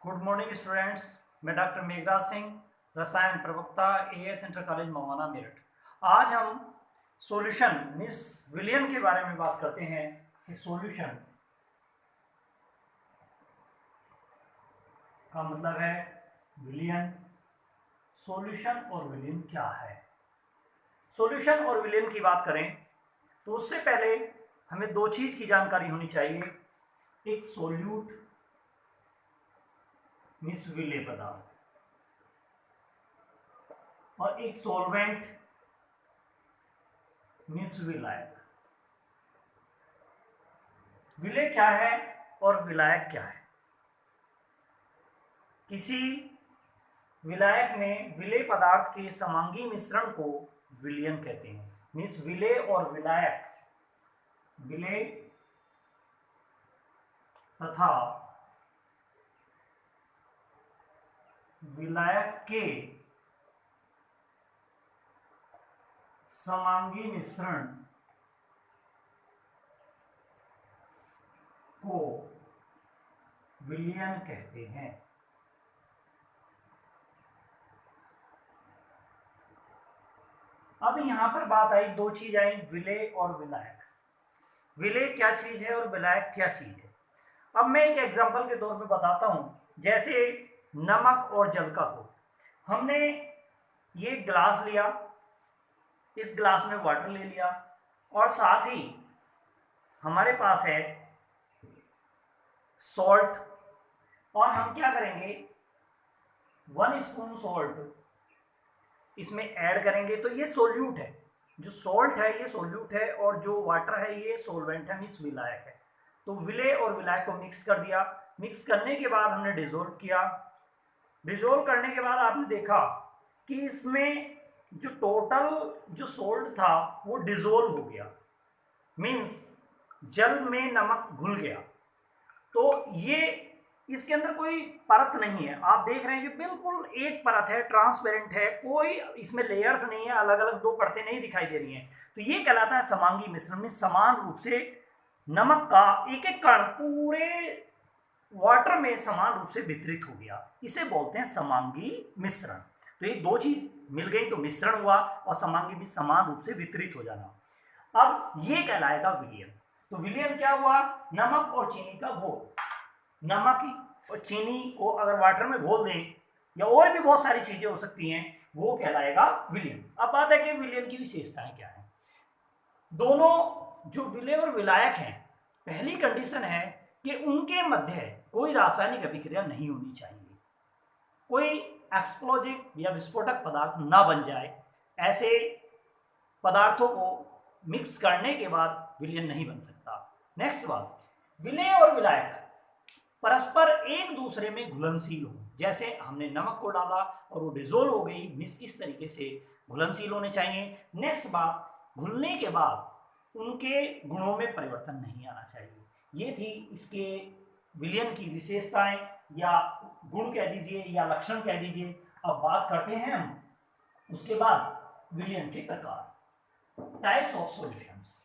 Good morning students. मैं doctor Meghraj Singh, रसायन प्रवक्ता, as inter college Mawana Meerut. आज हम सॉल्यूशन मिस विलियन के बारे में बात करते हैं कि सॉल्यूशन का मतलब है विलियन। सॉल्यूशन और विलियन क्या है? सॉल्यूशन और विलियन की बात करें तो उससे पहले हमें दो चीज की जानकारी होनी चाहिए। एक सोल्यूट मिस विलेय पदार्थ और एक सॉल्वेंट मिस विलायक। विलेय क्या है और विलायक क्या है? किसी विलायक में विलेय पदार्थ के समांगी मिश्रण को विलयन कहते हैं। मीन्स विलेय और विलायक, विलेय तथा विलायक के समांगी मिश्रण को विलयन कहते हैं। अब यहां पर बात आई, दो चीज आई, विलेय और विलायक। विलेय क्या चीज है और विलायक क्या चीज है? अब मैं एक एग्जांपल के तौर पे बताता हूं। जैसे नमक और जल का घोल। हमने ये ग्लास लिया, इस ग्लास में वाटर ले लिया और साथ ही हमारे पास है सॉल्ट, और हम क्या करेंगे, 1 स्पून सॉल्ट इसमें ऐड करेंगे तो ये सोल्यूट है। जो सॉल्ट है ये सोल्यूट है और जो वाटर है ये सोलवेंट है, मीन्स विलायक है। तो विलेय और विलायक को मिक्स कर दिया। मिक्स करने के बाद हमने डिसोल्व किया। डिसोल्व करने के बाद आपने देखा कि इसमें जो टोटल जो सॉल्ट था वो डिसोल्व हो गया, मीन्स जल में नमक घुल गया। तो ये इसके अंदर कोई परत नहीं है। आप देख रहे हैं कि बिल्कुल एक परत है, ट्रांसपेरेंट है, कोई इसमें लेयर्स नहीं है, अलग अलग दो परतें नहीं दिखाई दे रही हैं। तो ये कहलाता है समांगी मिश्रण में समान रूप से नमक का एक एक कण पूरे वाटर में समान रूप से वितरित हो गया। इसे बोलते हैं समांगी मिश्रण। तो ये दो चीज मिल गई तो मिश्रण हुआ, और समांगी भी समान रूप से वितरित हो जाना। अब ये कहलाएगा विलयन। तो विलयन क्या हुआ? नमक और चीनी का घोल। नमक और चीनी को अगर वाटर में घोल दें, या और भी बहुत सारी चीजें हो सकती हैं, वो कहलाएगा विलयन। अब बात है कि विलयन की विशेषताएं क्या है। दोनों जो विलेय और विलायक हैं, पहली कंडीशन है कि उनके मध्य कोई रासायनिक अभिक्रिया नहीं होनी चाहिए, कोई एक्सप्लोजिव या विस्फोटक पदार्थ ना बन जाए। ऐसे पदार्थों को मिक्स करने के बाद विलयन नहीं बन सकता। नेक्स्ट बात, विलेय और विलायक परस्पर एक दूसरे में घुलनशील हो। जैसे हमने नमक को डाला और वो डिजोल्व हो गई, मिस इस तरीके से घुलनशील होने चाहिए। नेक्स्ट बात, घुलने के बाद उनके गुणों में परिवर्तन नहीं आना चाहिए। ये थी इसके विलयन की विशेषताएं, या गुण कह दीजिए या लक्षण कह दीजिए। अब बात करते हैं हम उसके बाद विलयन के प्रकार, types of solutions.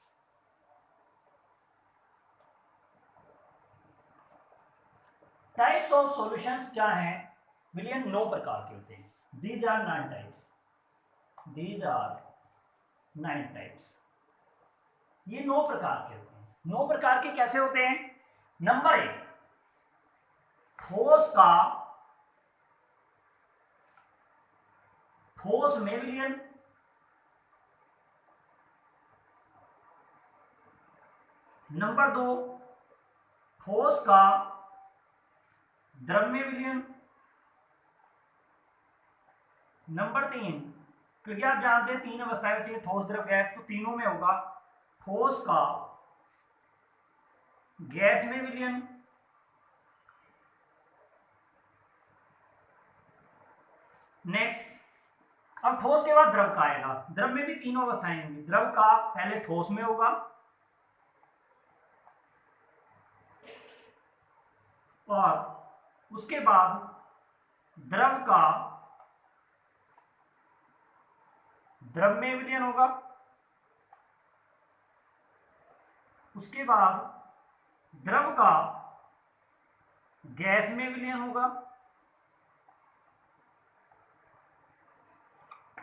Types of solutions क्या हैं? विलयन 9 प्रकार के होते हैं। These are 9 types. These are 9 types. ये 9 प्रकार के होते हैं। 9 प्रकार के कैसे होते हैं? नंबर 1, ठोस में विलयन। नंबर 2, ठोस का द्रव में विलयन। नंबर 3, क्योंकि आप जानते हैं 3 अवस्थाएं होती है, ठोस, द्रव, गैस, तो तीनों में होगा ठोस का गैस में विलयन। नेक्स्ट, अब ठोस के बाद द्रव का आएगा। द्रव में भी तीनों अवस्थाएं होंगी। द्रव का पहले ठोस में होगा, और उसके बाद द्रव का द्रव में विलयन होगा। उसके बाद द्रव का गैस में विलयन होगा,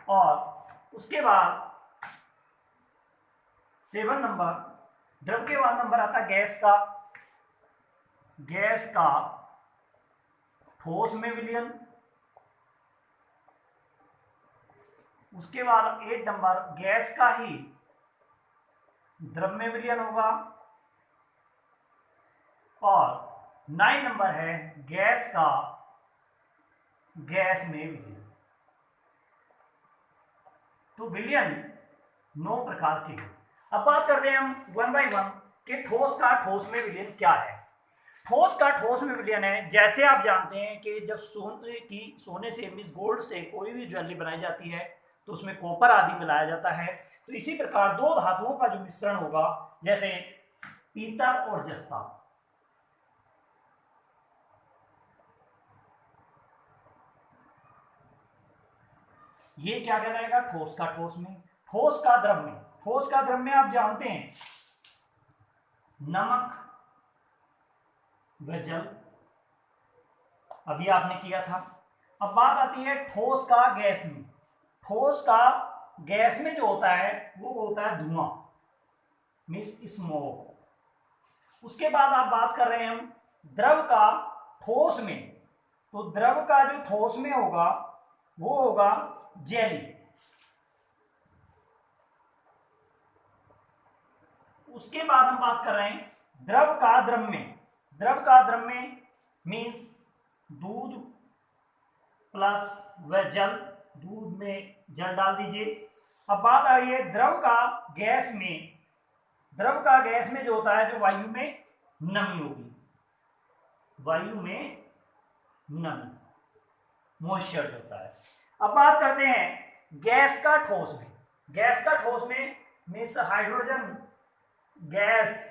और उसके बाद 7 नंबर, द्रव के बाद नंबर आता है गैस का। गैस का ठोस में विलयन। उसके बाद 8 नंबर गैस का ही द्रव में विलयन होगा, और 9 नंबर है गैस का गैस में विलयन। तो विलयन 9 प्रकार के हैं। अब बात करते हैं हम वन बाय वन कि ठोस का ठोस में विलयन क्या है। ठोस का ठोस में विलयन है, जैसे आप जानते हैं कि जब सोने से मींस गोल्ड से कोई भी ज्वेलरी बनाई जाती है तो उसमें कॉपर आदि मिलाया जाता है। तो इसी प्रकार दो धातुओं का जो मिश्रण होगा, जैसे पीतल और जस्ता, ये क्या कहलाएगा? ठोस का ठोस में। ठोस का द्रव में, ठोस का द्रव में आप जानते हैं नमक व जल, अभी आपने किया था। अब बात आती है ठोस का गैस में। ठोस का गैस में जो होता है वो होता है धुआं, मींस स्मोक। उसके बाद आप बात कर रहे हैं हम द्रव का ठोस में। तो द्रव का जो ठोस में होगा वो होगा जेली। उसके बाद हम बात कर रहे हैं द्रव का द्रव में। द्रव का द्रव में मींस दूध प्लस व जल, दूध में जल डाल दीजिए। अब बात आ रही है द्रव का गैस में। द्रव का गैस में जो होता है, जो वायु में नमी होगी, वायु में नमी, मॉइस्चर होता है। अब बात करते हैं गैस का ठोस में। गैस का ठोस में मीन्स हाइड्रोजन गैस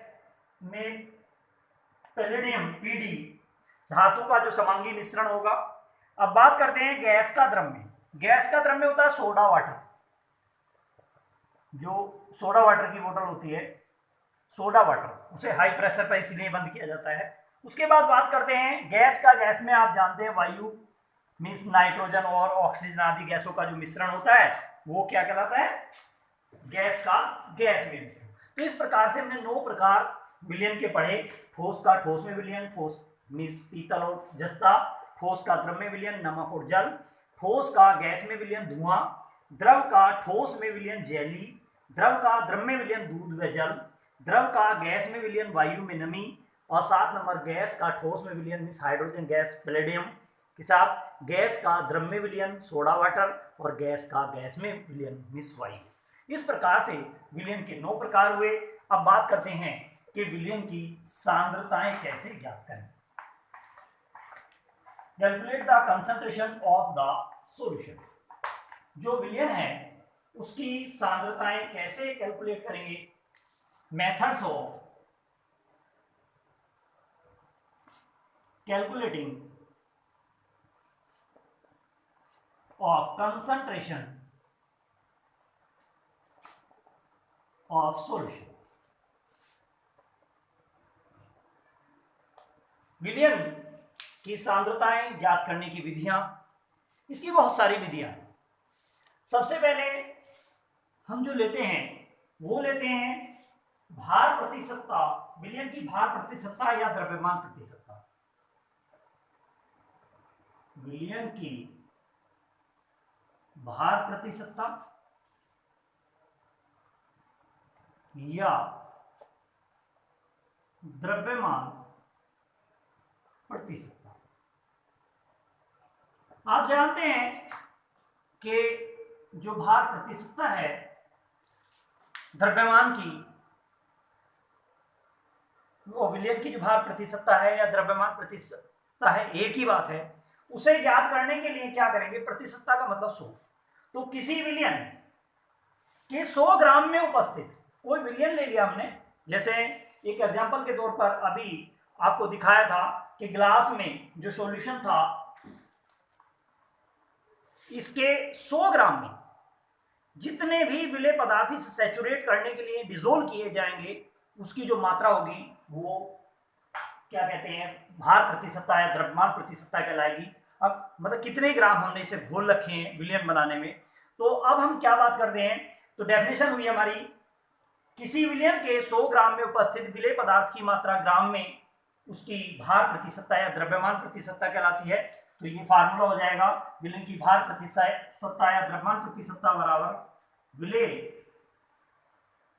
में पैलेडियम पीडी धातु का जो समांगी मिश्रण होगा। अब बात करते हैं गैस का द्रव में। गैस का द्रव में होता है सोडा वाटर, जो सोडा वाटर की बोतल होती है, सोडा वाटर, उसे हाई प्रेशर पर इसीलिए बंद किया जाता है। उसके बाद बात करते हैं गैस का। गैस में आप जानते हैं वायु मीन्स नाइट्रोजन और ऑक्सीजन आदि गैसों का जो मिश्रण होता है वो क्या कहलाता है? गैस का गैस में मिश्रण। तो इस प्रकार से हमने 9 प्रकार विलयन के पढ़े। ठोस का ठोस में विलयन, ठोस मीन्स पीतल और जस्ता। ठोस का द्रव में विलयन, नमक और जल। ठोस का गैस में विलयन, धुआं। द्रव का ठोस में विलयन, जेली। द्रव का द्रव में विलयन, दूध व जल। द्रव का गैस में विलयन, वायु में नमी। और 7 नंबर गैस का ठोस में विलयन मीन्स हाइड्रोजन गैस पैलेडियम के साथ। गैस का द्रव में विलयन, सोडा वाटर। और गैस का गैस में विलयन मीन्स वायु। इस प्रकार से विलयन के 9 प्रकार हुए। अब बात करते हैं कि विलयन की सांद्रताएं कैसे ज्ञात करें। Calculate the concentration of the solution. जो विलयन है उसकी सांद्रताएं कैसे कैलकुलेट करेंगे? Methods of calculating of concentration of solution. विलयन की सांद्रताएं ज्ञात करने की विधियां, इसकी बहुत सारी विधियां हैं। सबसे पहले हम जो लेते हैं वो लेते हैं भार प्रतिशतता, विलयन की भार प्रतिशतता या द्रव्यमान प्रतिशतता। विलयन की भार प्रतिशतता या द्रव्यमान प्रतिशतता। आप जानते हैं कि जो भार प्रतिशतता है द्रव्यमान की, वो विलयन की जो भार प्रतिशतता है या द्रव्यमान प्रतिशतता है, एक ही बात है। उसे ज्ञात करने के लिए क्या करेंगे? प्रतिशतता का मतलब 100। तो किसी विलयन के 100 ग्राम में उपस्थित कोई विलयन ले लिया हमने, जैसे एक एग्जांपल के तौर पर अभी आपको दिखाया था कि ग्लास में जो सॉल्यूशन था, इसके 100 ग्राम में जितने भी विलय पदार्थ इसे सैचुरेट करने के लिए डिसोल्व किए जाएंगे, उसकी जो मात्रा होगी वो क्या कहते हैं भार प्रतिशतता या द्रव्यमान प्रतिशतता कहलाएगी। अब मतलब कितने ग्राम हमने इसे घोल रखे हैं विलयन बनाने में। तो अब हम क्या बात करते हैं, तो डेफिनेशन हुई हमारी, किसी विलयन के 100 ग्राम में उपस्थित विलेय पदार्थ की मात्रा ग्राम में उसकी भार प्रतिशतता या द्रव्यमान प्रतिशतता कहलाती है। तो ये फार्मूला हो जाएगा, विलयन की भार प्रतिशतता या द्रव्यमान प्रतिशतता बराबर विलेय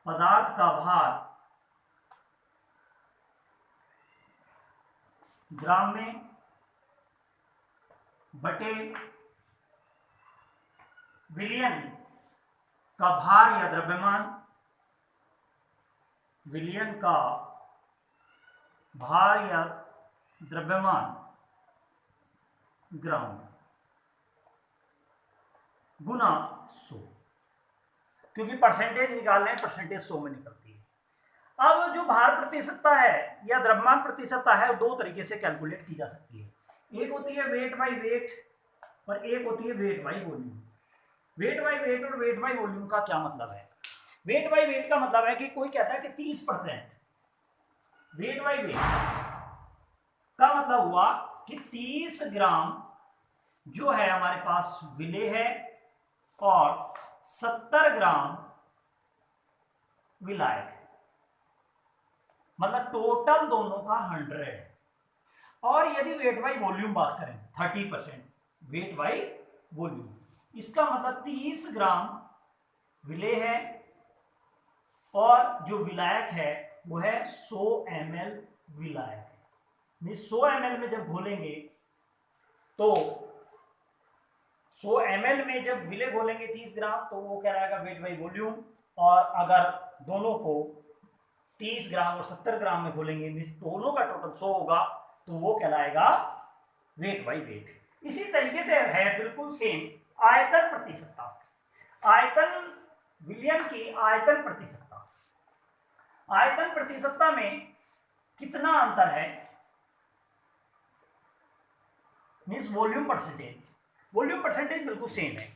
पदार्थ का भार ग्राम में बटे विलयन का भार या द्रव्यमान, विलयन का भार या द्रव्यमान ग्राम गुना 100, क्योंकि परसेंटेज निकालने हैं, परसेंटेज 100 में निकलती है। अब जो भार प्रतिशतता है या द्रव्यमान प्रतिशतता है, दो तरीके से कैलकुलेट की जा सकती है। एक होती है वेट बाई वेट और एक होती है weight by volume. Weight by wait और वेट बाई वॉल्यूम का क्या मतलब है? वेट बाई वेट का मतलब है कि कोई कहता है कि 30%, वेट बाई वेट का मतलब हुआ कि 30 ग्राम जो है हमारे पास विलेय है और 70 ग्राम विलायक है, मतलब टोटल दोनों का 100 है। और यदि वेट बाई वॉल्यूम बात करें 30% वेट बाई वॉल्यूम, इसका मतलब 30 ग्राम विलेय है और जो विलायक है वो है 100 ml विलायक है। 100 ml में जब घोलेंगे तो 100 ml में जब विलेय घोलेंगे 30 ग्राम तो वो कहलाएगा वेट बाई वॉल्यूम, और अगर दोनों को 30 ग्राम और 70 ग्राम में घोलेंगे दोनों का टोटल 100 होगा तो वो कहलाएगा वेट बाई वेट। इसी तरीके से है बिल्कुल सेम आयतन प्रतिशतता, आयतन विलयन की आयतन प्रतिशतता। आयतन प्रतिशतता में कितना अंतर है, means volume percentage. Volume percentage बिल्कुल सेम है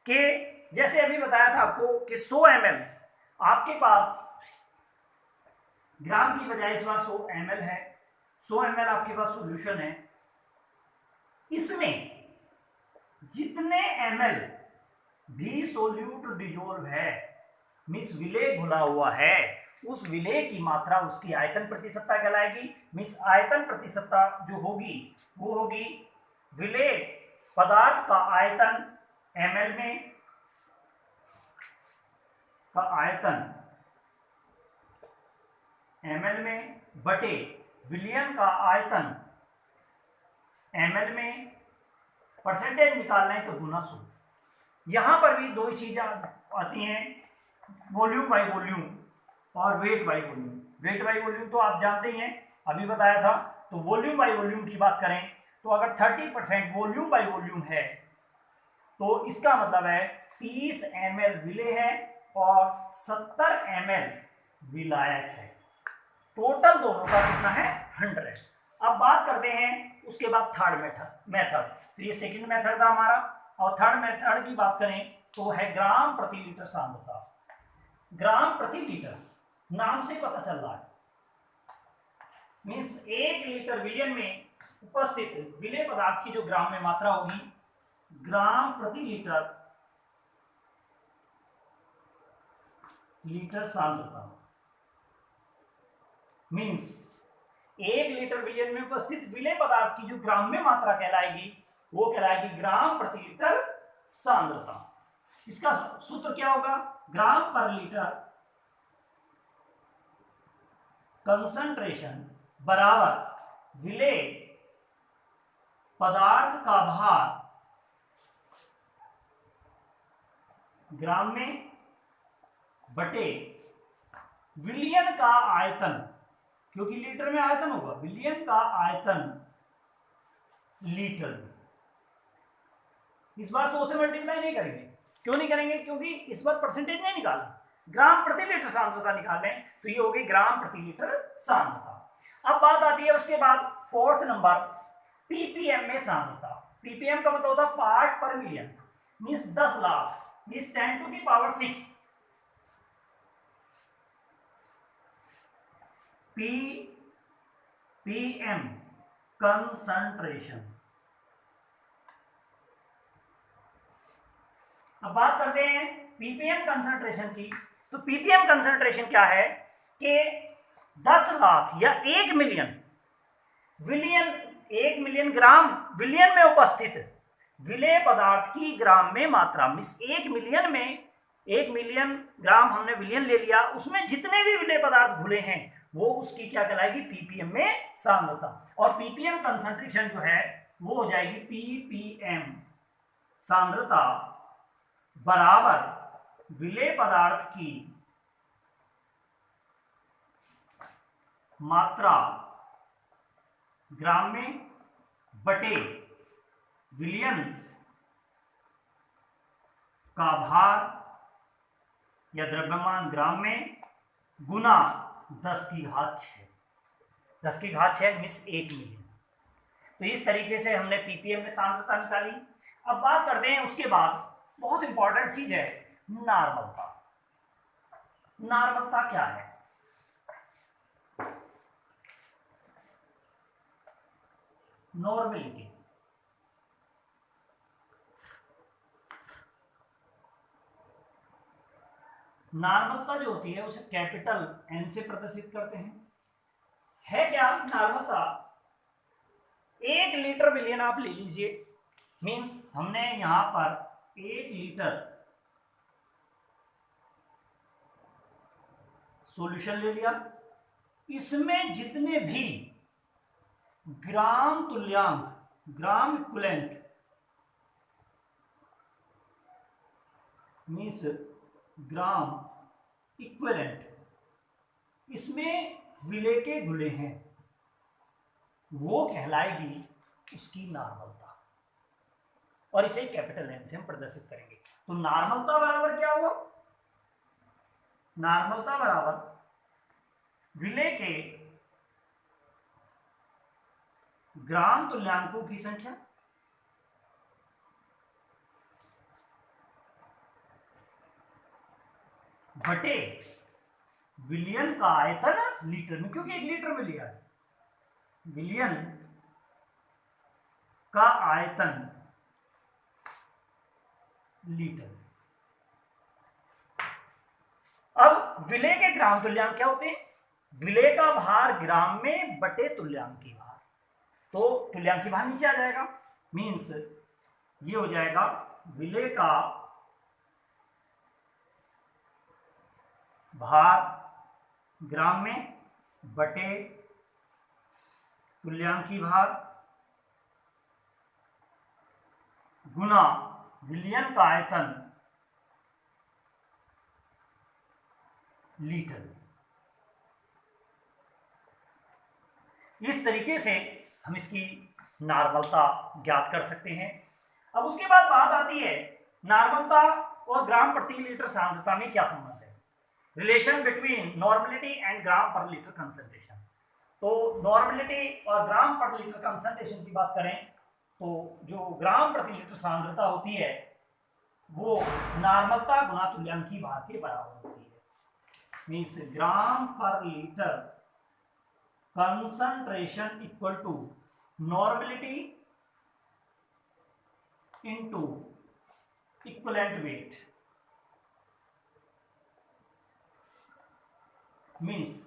कि जैसे अभी बताया था आपको कि 100 ml आपके पास ग्राम की बजाय इस बार 100 ml है, 100 ml आपके पास सॉल्यूशन है, इसमें जितने ml भी सोल्यूट डिजोल्व है, मिस विलेय घुला हुआ है, उस विलेय की मात्रा उसकी आयतन प्रतिशतता कहलाएगी। मिस आयतन प्रतिशतता जो होगी वो होगी विलेय पदार्थ का आयतन ml में का आयतन ml में बटे विलयन का आयतन ml में, परसेंटेज निकालना है तो गुना 100। यहां पर भी दो ही चीजें आती हैं, वॉल्यूम बाई वॉल्यूम और weight by volume. Weight by volume तो आप जानते ही हैं, अभी बताया था। तो वॉल्यूम बाई वॉल्यूम की बात करें तो अगर 30% वॉल्यूम बाई वॉल्यूम है तो इसका मतलब है 30 ml विलेय है और 70 ml विलायक है, टोटल दोनों का कितना है 100। अब बात करते हैं उसके बाद थर्ड मेथड। तो ये सेकंड मेथड था हमारा, और थर्ड मेथड की बात करें तो है ग्राम प्रति लीटर सांद्रता। ग्राम प्रति लीटर नाम से पता चल रहा है, मीन्स 1 लीटर विलयन में उपस्थित विलेय पदार्थ की जो ग्राम में मात्रा होगी, ग्राम प्रति लीटर सांद्रता, मीन्स 1 लीटर विलयन में उपस्थित विलेय पदार्थ की जो ग्राम में मात्रा कहलाएगी वो कहलाएगी ग्राम प्रति लीटर सांद्रता। इसका सूत्र क्या होगा, ग्राम पर लीटर कंसंट्रेशन बराबर विलेय पदार्थ का भार ग्राम में बटे विलयन का आयतन, क्योंकि लीटर में आयतन होगा, विलयन का आयतन लीटर में। इस बार 100 से मल्टीप्लाई नहीं करेंगे, क्यों नहीं करेंगे, क्योंकि इस बार परसेंटेज नहीं निकालना, ग्राम प्रति लीटर सांद्रता निकालने, तो ये होगी ग्राम प्रति लीटर सांद्रता। अब बात आती है उसके बाद फोर्थ नंबर पीपीएम में सांद्रता। पीपीएम का मतलब होता है पार्ट पर million, means 10 lakh, means 10 to the power 6 P PM concentration. अब बात करते हैं पीपीएम कंसंट्रेशन की। तो पीपीएम कंसंट्रेशन क्या है कि 10 लाख या 1 मिलियन विलियन 1 मिलियन ग्राम विलियन में उपस्थित विलेय पदार्थ की ग्राम में मात्रा। मिस 1 मिलियन में 1 मिलियन ग्राम हमने विलियन ले लिया, उसमें जितने भी विलेय पदार्थ घुले हैं वो उसकी क्या कहलाएगी, पीपीएम में सांद्रता। और पीपीएम कंसंट्रेशन जो है वो हो जाएगी पीपीएम सांद्रता बराबर विलेय पदार्थ की मात्रा ग्राम में बटे विलियन का भार या द्रव्यमान ग्राम में गुना 10 की घात 6। 10 की घात 6 मिस 1 मिलियन। तो इस तरीके से हमने पीपीएम में सांद्रता निकाली। अब बात करते हैं उसके बाद बहुत इंपॉर्टेंट चीज है नॉर्मलता। नॉर्मलता क्या है? नॉर्मलिटी। नॉर्मलता जो होती है उसे कैपिटल एन से प्रदर्शित करते हैं। है क्या नॉर्मलता? 1 लीटर विलियन आप ले लीजिए, मींस हमने यहां पर 1 लीटर सॉल्यूशन ले लिया, इसमें जितने भी ग्राम तुल्यांक gram equivalent means gram equivalent इसमें विलेय के घुले हैं वो कहलाएगी उसकी नॉर्मलता। और इसे कैपिटल एन से हम प्रदर्शित करेंगे। तो नॉर्मलता बराबर क्या हुआ? नॉर्मलता बराबर विलेय के ग्राम तुल्यांकों की संख्या बटे विलियन का आयतन लीटर में, क्योंकि 1 लीटर में लिया है, विलियन का आयतन लीटर। अब विलेय के ग्राम तुल्यांक क्या होते हैं? विलेय का भार ग्राम में बटे तुल्यांकी भार। तो तुल्यांकी भार नीचे आ जाएगा, मींस ये हो जाएगा विलेय का भार ग्राम में बटे तुल्यांकी भार गुना विलियन का आयतन लीटर। इस तरीके से हम इसकी नॉर्मलता ज्ञात कर सकते हैं। अब उसके बाद बात आती है नॉर्मलता और ग्राम प्रति लीटर सांद्रता में क्या संबंध है, relation between normality and gram per litre concentration. तो नॉर्मलिटी और ग्राम पर लीटर कंसंट्रेशन की बात करें तो जो ग्राम प्रति लीटर सांद्रता होती है वो नॉर्मलता गुना तुल्यांकी भार के बराबर होती है। Means gram per litre concentration equal to normality into equivalent weight. Means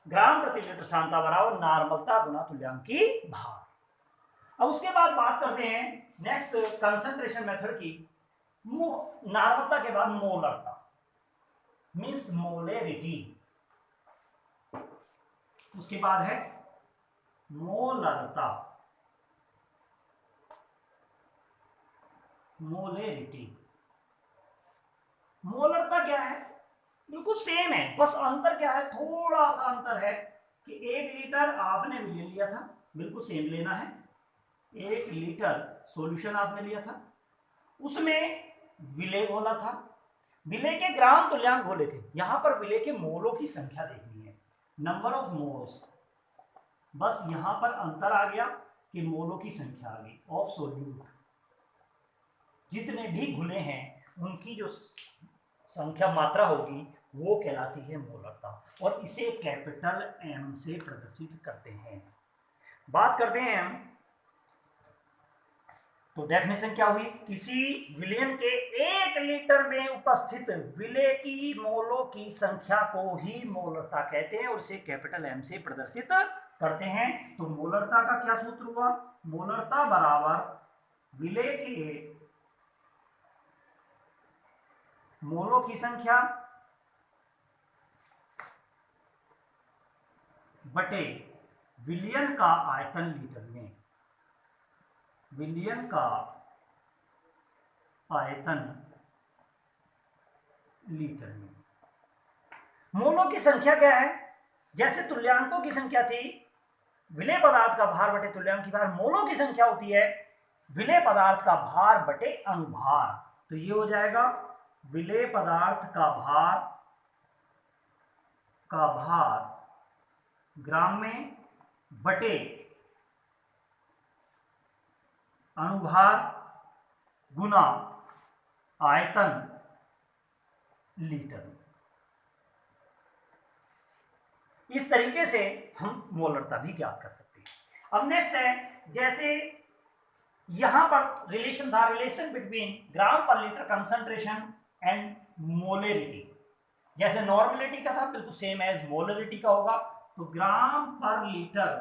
gram प्रति लीटर सांद्रता बराबर नॉर्मलता गुना तुल्यांकी भार। अब उसके बाद बात करते हैं नेक्स्ट कंसंट्रेशन मेथड की। नॉर्मलता के बाद मोलरता मीन्स मोलेरिटी। उसके बाद है मोलरता मोलेरिटी। मोलरता क्या है? बिल्कुल सेम है, बस अंतर क्या है, थोड़ा सा अंतर है कि 1 लीटर आपने विलियन लिया था, बिल्कुल सेम लेना है। 1 लीटर सॉल्यूशन आपने लिया था, उसमें विलेय घोला था, विलेय के ग्राम तुल्यांक घोले थे। यहां पर विलेय के मोलों की संख्या देखनी है, नंबर ऑफ मोल्स। बस यहां पर अंतर आ गया कि मोलों की संख्या आ गई ऑफ सोल्यूट। जितने भी घुले हैं उनकी जो संख्या मात्रा होगी वो कहलाती है मोलरता, और इसे कैपिटल एम से प्रदर्शित करते हैं। बात करते हैं हम, तो डेफिनेशन क्या हुई, किसी विलयन के 1 लीटर में उपस्थित विलय की मोलों की संख्या को ही मोलरता कहते हैं और इसे कैपिटल एम से प्रदर्शित करते हैं। तो मोलरता का क्या सूत्र हुआ, मोलरता बराबर विलय के मोलों की संख्या बटे विलयन का आयतन लीटर में, विलयन का आयतन लीटर में। मोलों की संख्या क्या है, जैसे तुल्यांकों की संख्या थी विलय पदार्थ का भार बटे तुल्यांक की भार, मोलों की संख्या होती है विलय पदार्थ का भार बटे अनुभार। तो ये हो जाएगा विलय पदार्थ का भार ग्राम में बटे अनुभार गुना आयतन लीटर में। इस तरीके से हम मोलरता भी ज्ञात कर सकते हैं। अब नेक्स्ट है, जैसे यहां पर रिलेशन था, relation between gram per litre concentration and molarity. जैसे नॉर्मलिटी का था बिल्कुल सेम एज मोलरिटी का होगा। तो ग्राम पर लीटर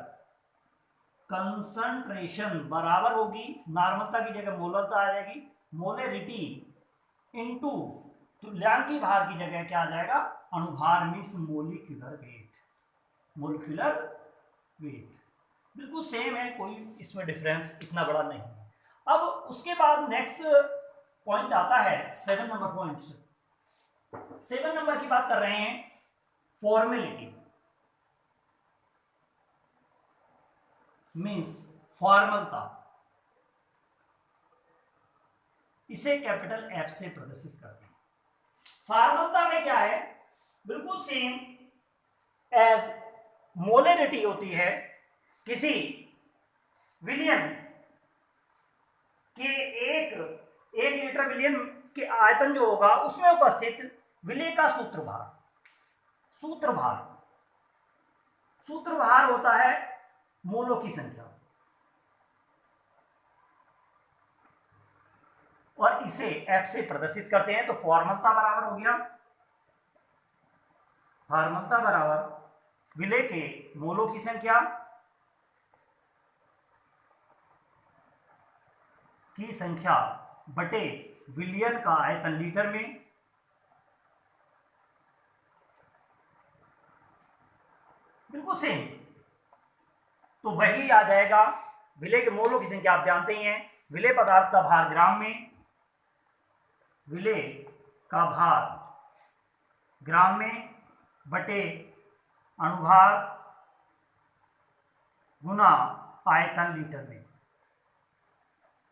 कंसंट्रेशन बराबर होगी, नॉर्मलता की जगह मोलरता आ जाएगी, मोलरिटी इनटू तुल्यांकी भार की जगह क्या आ जाएगा, अनुभार means molecular weight, molecular weight बिल्कुल सेम है, कोई इसमें डिफरेंस इतना बड़ा नहीं है। अब उसके बाद नेक्स्ट पॉइंट आता है 7 नंबर पॉइंट। 7 नंबर की बात कर रहे हैं, फॉर्मेलिटी मीन्स फॉर्मलता, इसे कैपिटल एफ से प्रदर्शित करते हैं। फॉर्मलता में क्या है, बिल्कुल सेम एज मोलरिटी होती है, किसी विलयन के एक लीटर विलयन के आयतन जो होगा उसमें उपस्थित विलय का सूत्रभार होता है मोलों की संख्या, और इसे एफ से प्रदर्शित करते हैं। तो फॉर्मलता बराबर हो गया, फॉर्मलता बराबर विलय के मोलों की संख्या बटे विलयन का आयतन लीटर में, बिल्कुल सेम। तो वही आ जाएगा, विलय के मोलों की संख्या आप जानते ही हैं, विलय पदार्थ का भार ग्राम में, विलय का भार ग्राम में बटे अनुभार गुना आयतन लीटर में।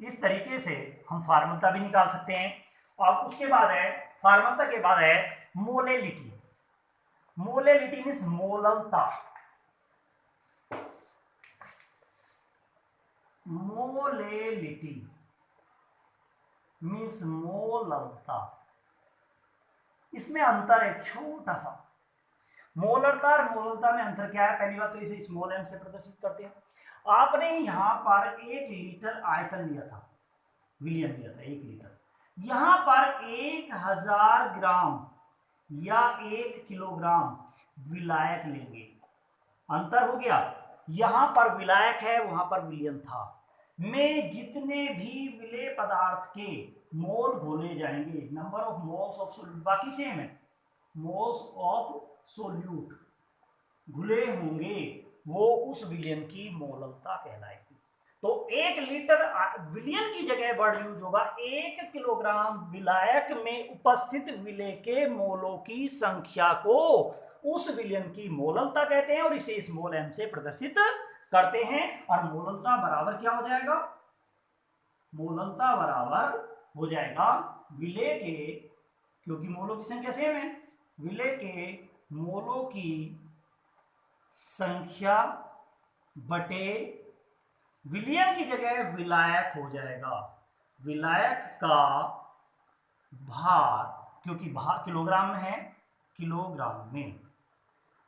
इस तरीके से हम फॉर्मलता भी निकाल सकते हैं। और उसके बाद है, फॉर्मलता के बाद है मोलेलिटी। मोलेलिटी मीन्स मोललता, मोलेलिटी मीन्स मोललता। इसमें अंतर है छोटा सा, मोलरता और मोललता में अंतर क्या है, पहली बात तो इसे स्मॉल एम से प्रदर्शित करते हैं। आपने यहां पर 1 लीटर आयतन लिया था, विलियन लिया था 1 लीटर, यहां पर 1000 ग्राम या 1 किलोग्राम विलायक लेंगे। अंतर हो गया, यहां पर विलायक है वहां पर विलियन था, में जितने भी विलय पदार्थ के मोल घोले जाएंगे, number of moles of solute बाकी सेम है, मोल्स ऑफ सोल्यूट घुले होंगे, वो उस विलयन की मोललता कहलाएगी। तो 1 लीटर विलयन की जगह वर्ड यूज होगा 1 किलोग्राम विलायक में उपस्थित विलय के मोलों की संख्या को उस विलयन की मोललता कहते हैं, और इसे स्मॉल एम से प्रदर्शित करते हैं। और मोललता बराबर क्या हो जाएगा, मोललता बराबर हो जाएगा विलय के, क्योंकि मोलों की संख्या सेम है, विलय के मोलों की संख्या बटे विलयन की जगह विलायक हो जाएगा, विलायक का भार, क्योंकि भार किलोग्राम में है किलोग्राम में।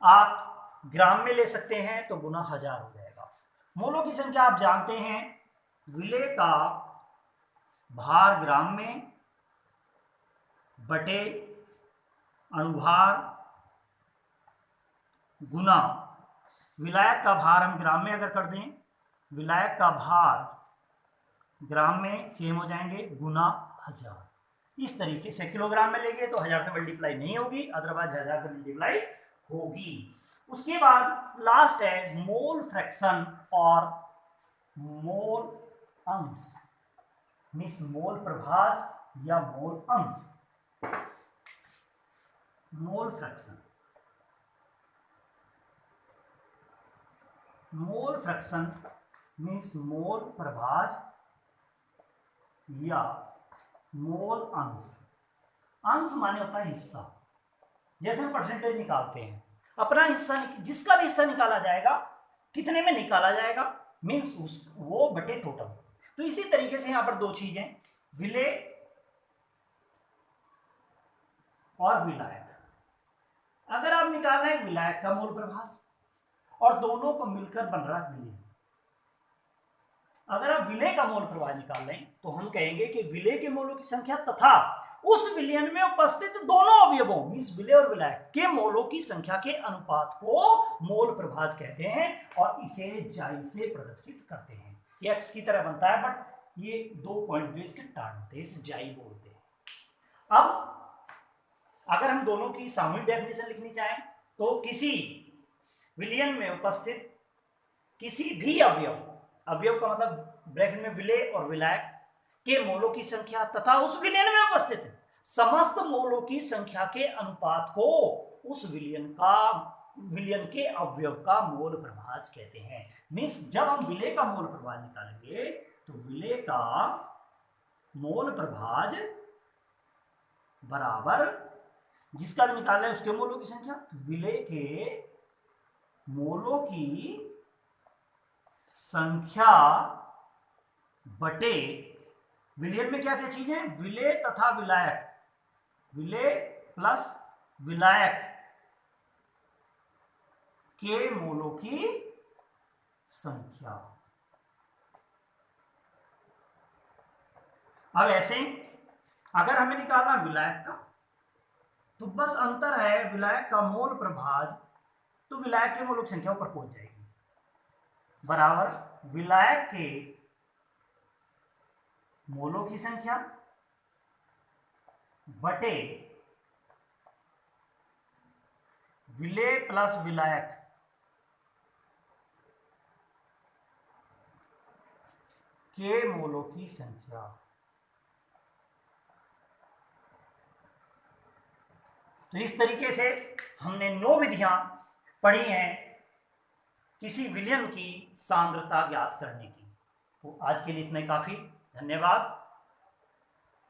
आप ग्राम में ले सकते हैं तो गुना 1000 हो जाएगा। मोलों की संख्या आप जानते हैं, विलेय का भार ग्राम में बटे अणुभार गुना विलायक का भार। हम ग्राम में अगर कर दें, विलायक का भार ग्राम में सेम हो जाएंगे गुना 1000। इस तरीके से किलोग्राम में लेंगे तो 1000 से मल्टीप्लाई नहीं होगी, अदरवाइज 1000 से मल्टीप्लाई होगी। उसके बाद लास्ट है मोल फ्रैक्शन और मोल अंश, मीन्स मोल प्रभाज या मोल अंश। Mole fraction, mole fraction means mole प्रभाज या मोल अंश। अंश माने होता है हिस्सा। जैसे हम परसेंटेज निकालते हैं, अपना हिस्सा जिसका भी हिस्सा निकाला जाएगा कितने में निकाला जाएगा, मीन्स वो बटे टोटल। तो इसी तरीके से यहां पर दो चीजें, विलेय और विलायक। अगर आप निकालना है विलायक का मोल प्रभाज और दोनों को मिलकर बन रहा है विलेय। अगर आप विलेय का मोल प्रभाज निकाल लें तो हम कहेंगे कि विलेय के मोलों की संख्या तथा उस विलयन में उपस्थित दोनों अवयवों मींस विलेय और विलायक के मोलों की संख्या के अनुपात को मोल प्रभाज कहते हैं और इसे जाई से प्रदर्शित करते हैं। ये एक्स की तरह बनता है, बट ये 2 पॉइंट जो इसके टार्म थे इसे जाई बोलते हैं। अब अगर हम दोनों की सामूहिक डेफिनेशन लिखनी चाहें तो किसी विलयन में उपस्थित किसी भी अवयव, अवयव का मतलब ब्रैकेट में विलेय और विलायक के मोलों की संख्या तथा उस विलयन में उपस्थित समस्त मोलों की संख्या के अनुपात को उस विलयन के अवयव का मोल प्रभाज कहते हैं। मींस जब हम विलेय का मोल प्रभाज निकालेंगे तो विलेय का मोल प्रभाज बराबर जिसका भी निकालना है उसके मोलों की संख्या, तो विलेय के मोलों की संख्या बटे विलयन में क्या क्या चीजें हैं, विलेय तथा विलायक, विलेय प्लस विलायक के मोलों की संख्या। अब ऐसे अगर हमें निकालना विलायक का तो बस अंतर है विलायक का मोल प्रभाज, तो विलायक के मोलों की संख्या ऊपर पहुंच जाएगी बराबर विलायक के मोलों की संख्या बटे विलेय प्लस विलायक के मोलों की संख्या। तो इस तरीके से हमने 9 विधियां पढ़ी हैं किसी विलयन की सांद्रता ज्ञात करने की। तो आज के लिए इतना ही काफी। धन्यवाद।